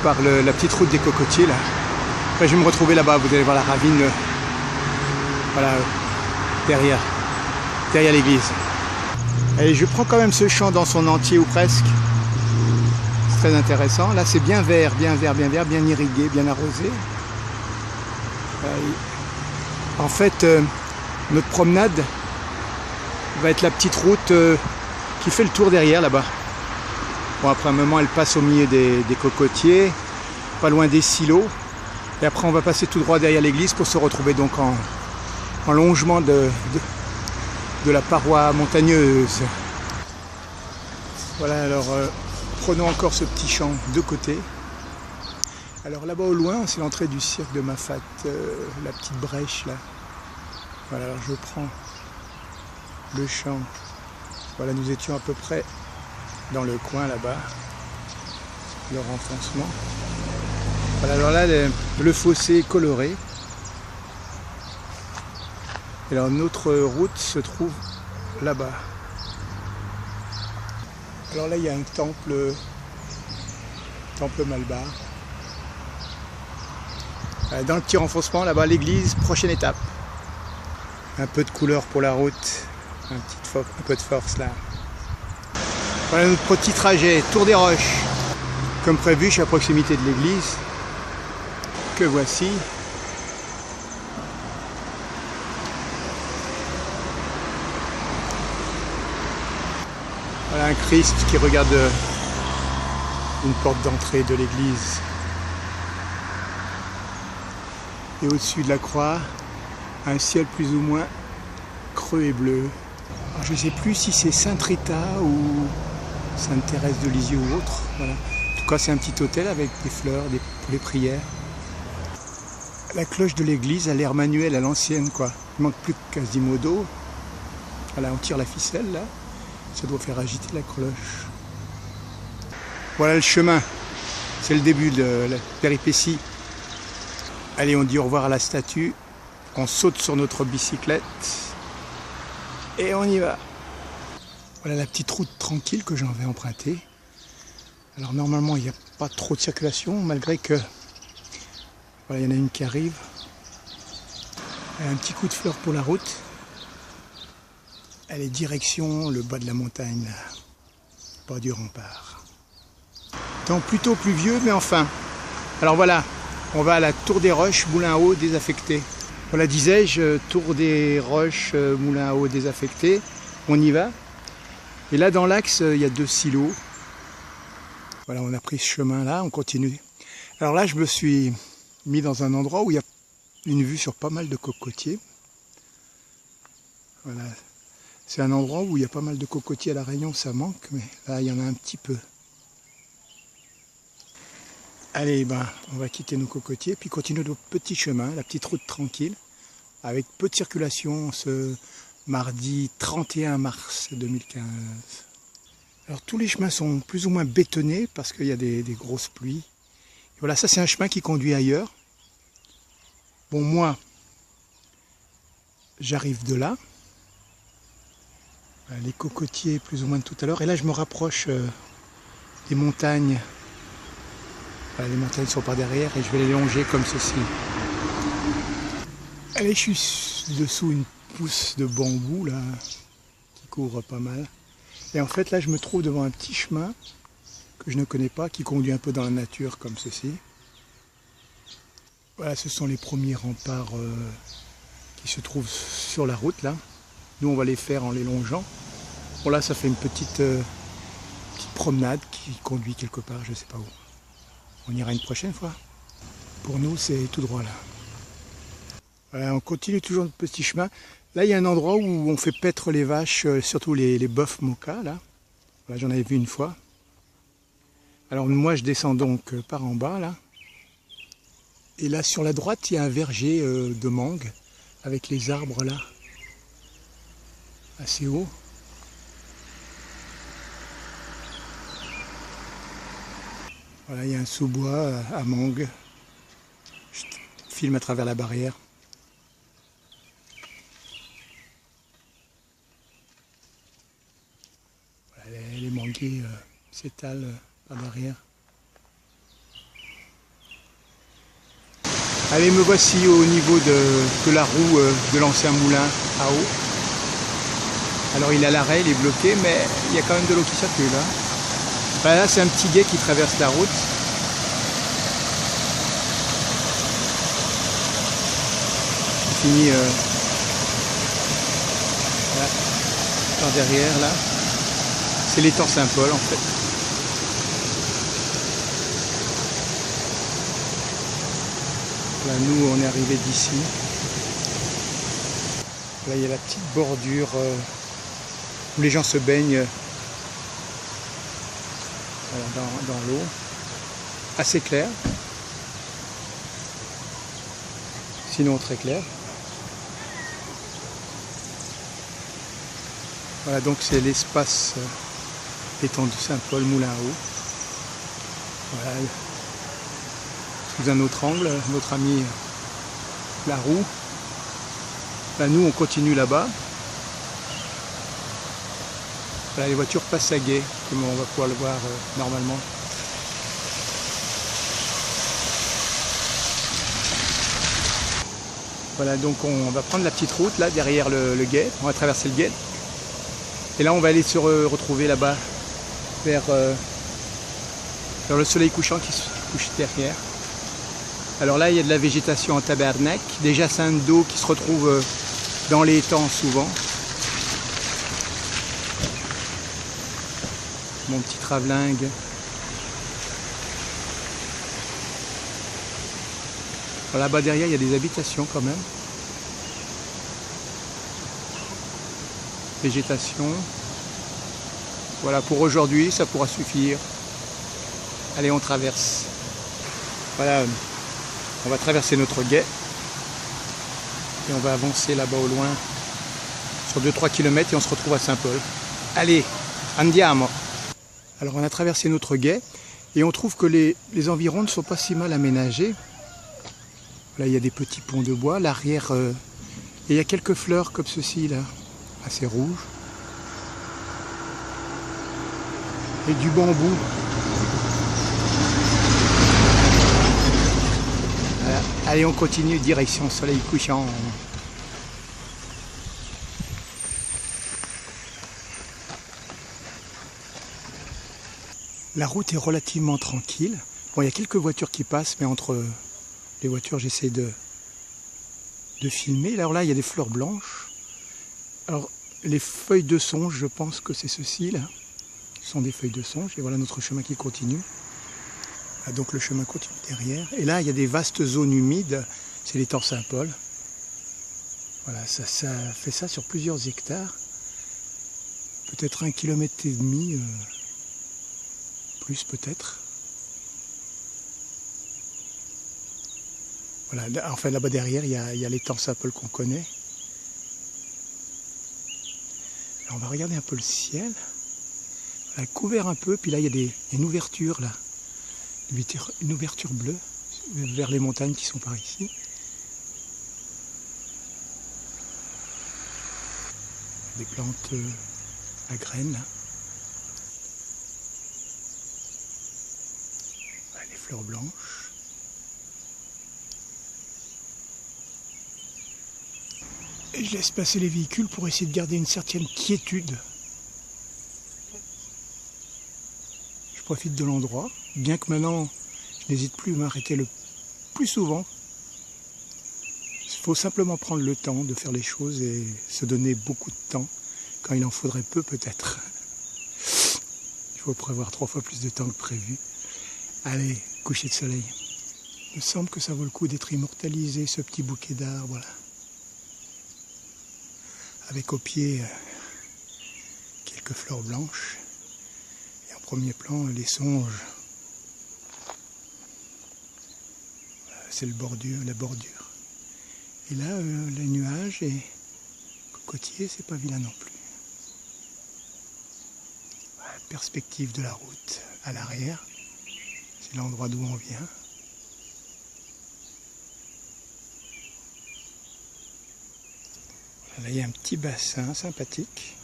par la petite route des cocotiers là. Après je vais me retrouver là-bas, vous allez voir la ravine, voilà, derrière l'église. Allez, je prends quand même ce champ dans son entier ou presque. C'est très intéressant. Là c'est bien vert, bien irrigué, bien arrosé. En fait, notre promenade va être la petite route qui fait le tour derrière là-bas. Bon, après un moment, elle passe au milieu des cocotiers, pas loin des silos. Et après, on va passer tout droit derrière l'église pour se retrouver donc en longement de la paroi montagneuse. Voilà, alors prenons encore ce petit champ de côté. Alors là-bas au loin, c'est l'entrée du cirque de Mafate, la petite brèche là. Voilà, alors je prends le champ. Voilà, nous étions à peu près dans le coin là-bas, le renfoncement. Voilà, alors là, le fossé est coloré. Et alors notre route se trouve là-bas. Alors là, il y a un temple Malbar. Dans le petit renfoncement, là-bas, l'église, prochaine étape. Un peu de couleur pour la route, un peu de force là. Voilà notre petit trajet, Tour des Roches. Comme prévu, je suis à proximité de l'église, que voici. Voilà un Christ qui regarde une porte d'entrée de l'église. Et au-dessus de la croix, un ciel plus ou moins creux et bleu. Alors, je ne sais plus si c'est Sainte Rita ou Sainte Thérèse de Lisieux ou autre. Voilà. En tout cas, c'est un petit hôtel avec des fleurs pour les prières. La cloche de l'église a l'air manuelle à l'ancienne, quoi. Il manque plus que Quasimodo. Voilà, on tire la ficelle là. Ça doit faire agiter la cloche. Voilà le chemin. C'est le début de la péripétie. Allez, on dit au revoir à la statue. On saute sur notre bicyclette. Et on y va. Voilà la petite route tranquille que j'en vais emprunter. Alors normalement, il n'y a pas trop de circulation, malgré que... Voilà, il y en a une qui arrive. Un petit coup de fleur pour la route. Elle est direction le bas de la montagne, là. Pas du rempart. Temps plutôt pluvieux, mais enfin. Alors voilà, on va à la Tour des Roches, Moulin à eau désaffecté. Voilà, disais-je, Tour des Roches, Moulin à eau désaffecté. On y va. Et là, dans l'axe, il y a 2 silos. Voilà, on a pris ce chemin-là, on continue. Alors là, je me suis mis dans un endroit où il y a une vue sur pas mal de cocotiers. Voilà. C'est un endroit où il y a pas mal de cocotiers à La Réunion, ça manque, mais là, il y en a un petit peu. Allez, ben, on va quitter nos cocotiers, puis continuer notre petit chemin, la petite route tranquille, avec peu de circulation ce mardi 31 mars 2015. Alors tous les chemins sont plus ou moins bétonnés parce qu'il y a des grosses pluies. Et voilà, ça c'est un chemin qui conduit ailleurs. Bon, moi, j'arrive de là. Les cocotiers plus ou moins de tout à l'heure. Et là, je me rapproche des montagnes. Voilà, les montagnes sont par derrière et je vais les longer comme ceci. Allez, je suis dessous une pousse de bambou là, qui couvre pas mal. Et en fait, là, je me trouve devant un petit chemin que je ne connais pas, qui conduit un peu dans la nature comme ceci. Voilà, ce sont les premiers remparts qui se trouvent sur la route là. Nous, on va les faire en les longeant. Bon, là, ça fait une petite promenade qui conduit quelque part, je ne sais pas où. On ira une prochaine fois. Pour nous, c'est tout droit là. Voilà, on continue toujours notre petit chemin. Là, il y a un endroit où on fait paître les vaches, surtout les bœufs moka là. Voilà, j'en avais vu une fois. Alors moi, je descends donc par en bas là. Et là, sur la droite, il y a un verger de mangue avec les arbres là, assez haut. Voilà, il y a un sous-bois à mangue. Je filme à travers la barrière. Voilà, les manguiers s'étalent par derrière. Allez, me voici au niveau de la roue de l'ancien moulin à eau. Alors il est à l'arrêt, il est bloqué, mais il y a quand même de l'eau qui circule. Hein. Enfin, là, c'est un petit gué qui traverse la route. Il finit là, par derrière, là. C'est l'étang Saint-Paul, en fait. Là, nous, on est arrivé d'ici. Là, il y a la petite bordure où les gens se baignent voilà, dans l'eau. Assez clair. Sinon, très clair. Voilà, donc c'est l'espace étang du Saint-Paul, moulin à eau. Voilà. Sous un autre angle, notre ami la roue. Là, nous, on continue là-bas. Là, les voitures passent à gué, comme on va pouvoir le voir normalement. Voilà, donc on va prendre la petite route là derrière le gué. On va traverser le gué. Et là, on va aller se retrouver là-bas vers le soleil couchant qui se couche derrière. Alors là, il y a de la végétation en tabarnak, des jacinthes d'eau qui se retrouvent dans les étangs souvent. Mon petit travellingue. Là-bas derrière, il y a des habitations quand même. Végétation. Voilà, pour aujourd'hui, ça pourra suffire. Allez, on traverse. Voilà. On va traverser notre gué et on va avancer là-bas au loin sur 2-3 km et on se retrouve à Saint-Paul. Allez, andiamo! Alors on a traversé notre gué et on trouve que les environs ne sont pas si mal aménagés. Là il y a des petits ponts de bois, l'arrière, et il y a quelques fleurs comme ceci là, assez rouges. Et du bambou. Allez, on continue, direction soleil couchant. La route est relativement tranquille. Bon, il y a quelques voitures qui passent, mais entre les voitures, j'essaie de filmer. Alors là, il y a des fleurs blanches. Alors, les feuilles de songe, je pense que c'est ceci, là. Ce sont des feuilles de songe. Et voilà notre chemin qui continue. Donc le chemin continue derrière. Et là, il y a des vastes zones humides. C'est l'étang Saint-Paul. Voilà, ça fait ça sur plusieurs hectares. Peut-être 1,5 km, plus peut-être. Voilà, enfin là-bas derrière, il y a l'étang Saint-Paul qu'on connaît. Alors, on va regarder un peu le ciel. Voilà, couvert un peu, puis là, il y a une ouverture là. Une ouverture bleue vers les montagnes qui sont par ici. Des plantes à graines là. Voilà, les fleurs blanches. Et je laisse passer les véhicules pour essayer de garder une certaine quiétude. Je profite de l'endroit. Bien que maintenant, je n'hésite plus à m'arrêter le plus souvent. Il faut simplement prendre le temps de faire les choses et se donner beaucoup de temps, quand il en faudrait peu peut-être. Il faut prévoir 3 fois plus de temps que prévu. Allez, coucher de soleil. Il me semble que ça vaut le coup d'être immortalisé, ce petit bouquet d'arbres là. Avec au pied quelques fleurs blanches. Et en premier plan, les songes. C'est la bordure. Et là, les nuages et cocotiers, c'est pas vilain non plus. Voilà, perspective de la route à l'arrière. C'est l'endroit d'où on vient. Là, il y a un petit bassin sympathique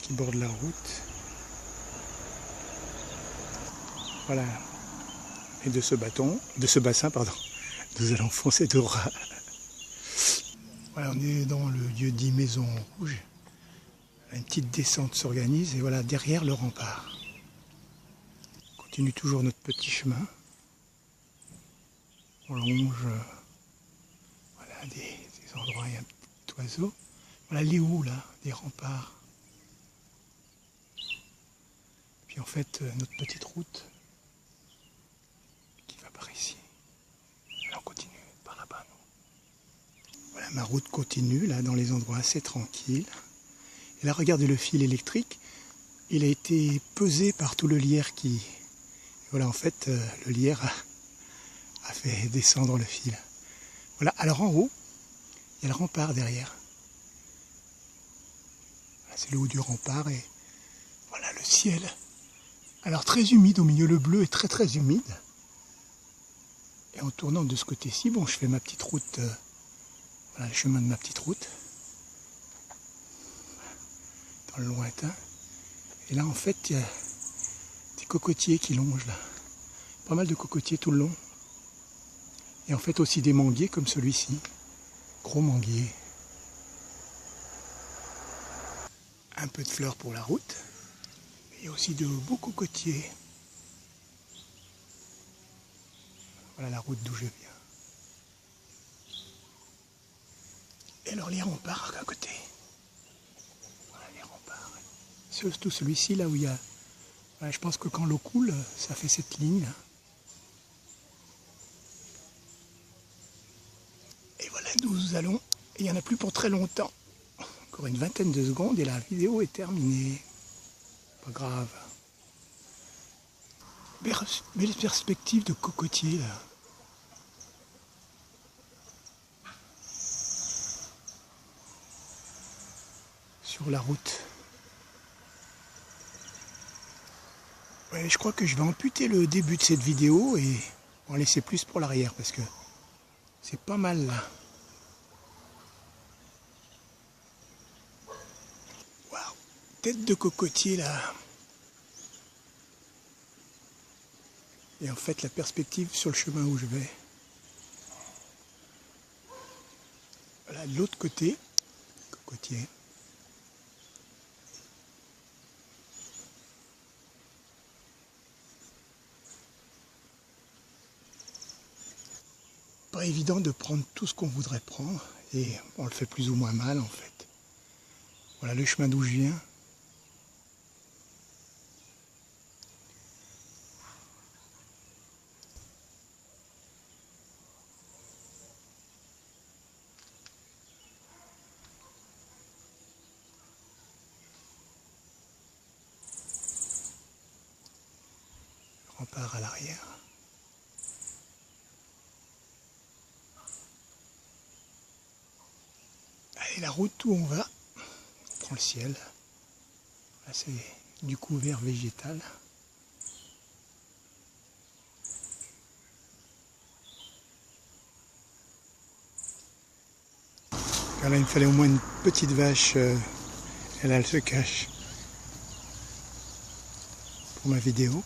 qui borde la route. Voilà. Et de ce bassin, Nous allons foncer droit. Voilà, on est dans le lieu dit Maison Rouge. Une petite descente s'organise et voilà, derrière le rempart. On continue toujours notre petit chemin. On longe voilà, des endroits, il y a un petit oiseau. Voilà les hauts là, des remparts. Puis en fait, notre petite route qui va par ici. Alors on continue par là-bas. Voilà, ma route continue là dans les endroits assez tranquilles. Et là, regardez le fil électrique. Il a été pesé par tout le lierre qui... Et voilà, en fait, le lierre a fait descendre le fil. Voilà, alors en haut, il y a le rempart derrière. Voilà, c'est le haut du rempart et voilà le ciel. Alors très humide au milieu, le bleu est très très humide. Et en tournant de ce côté-ci, bon, je fais ma petite route, voilà le chemin de ma petite route. Dans le lointain. Et là en fait il y a des cocotiers qui longent là. Pas mal de cocotiers tout le long. Et en fait aussi des manguiers comme celui-ci. Gros manguiers. Un peu de fleurs pour la route. Et aussi de beaux cocotiers. Voilà la route d'où je viens. Et alors les remparts à côté. Surtout celui-ci là où il y a... Ouais, je pense que quand l'eau coule, ça fait cette ligne là. Et voilà, nous allons... Il n'y en a plus pour très longtemps. Encore une vingtaine de secondes et la vidéo est terminée. Pas grave. Belle perspective de cocotier là. Sur la route. Ouais, je crois que je vais amputer le début de cette vidéo et en laisser plus pour l'arrière parce que c'est pas mal là. Waouh, tête de cocotier là. Et en fait la perspective sur le chemin où je vais. Voilà de l'autre côté, cocotier. Pas évident de prendre tout ce qu'on voudrait prendre et on le fait plus ou moins mal en fait. Voilà le chemin d'où je viens. Le rempart à l'arrière. Et la route où on va, on prend le ciel. Là c'est du couvert végétal. Là il me fallait au moins une petite vache, et là elle se cache pour ma vidéo.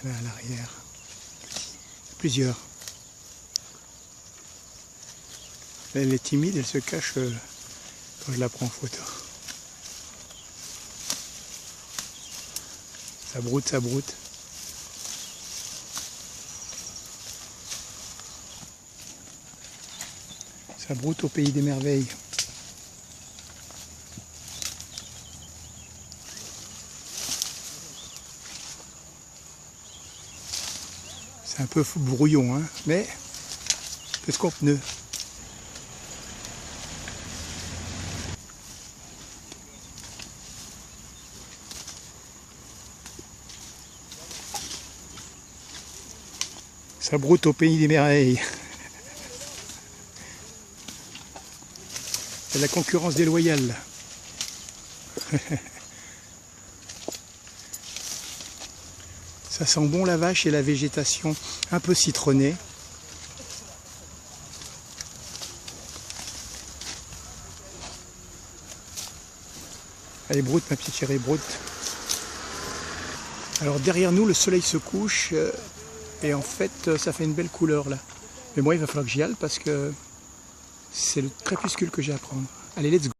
Et là à l'arrière, plusieurs. Elle est timide, elle se cache quand je la prends en photo. Ça broute, ça broute. Ça broute au pays des merveilles. C'est un peu brouillon, hein, mais c'est ce qu'on pneu. Ça broute au pays des merveilles. C'est la concurrence déloyale. Ça sent bon la vache et la végétation un peu citronnée. Allez, broute ma petite chérie, broute. Alors derrière nous, le soleil se couche. et en fait ça fait une belle couleur là. Mais moi il va falloir que j'y aille parce que c'est le crépuscule que j'ai à prendre. Allez, let's go!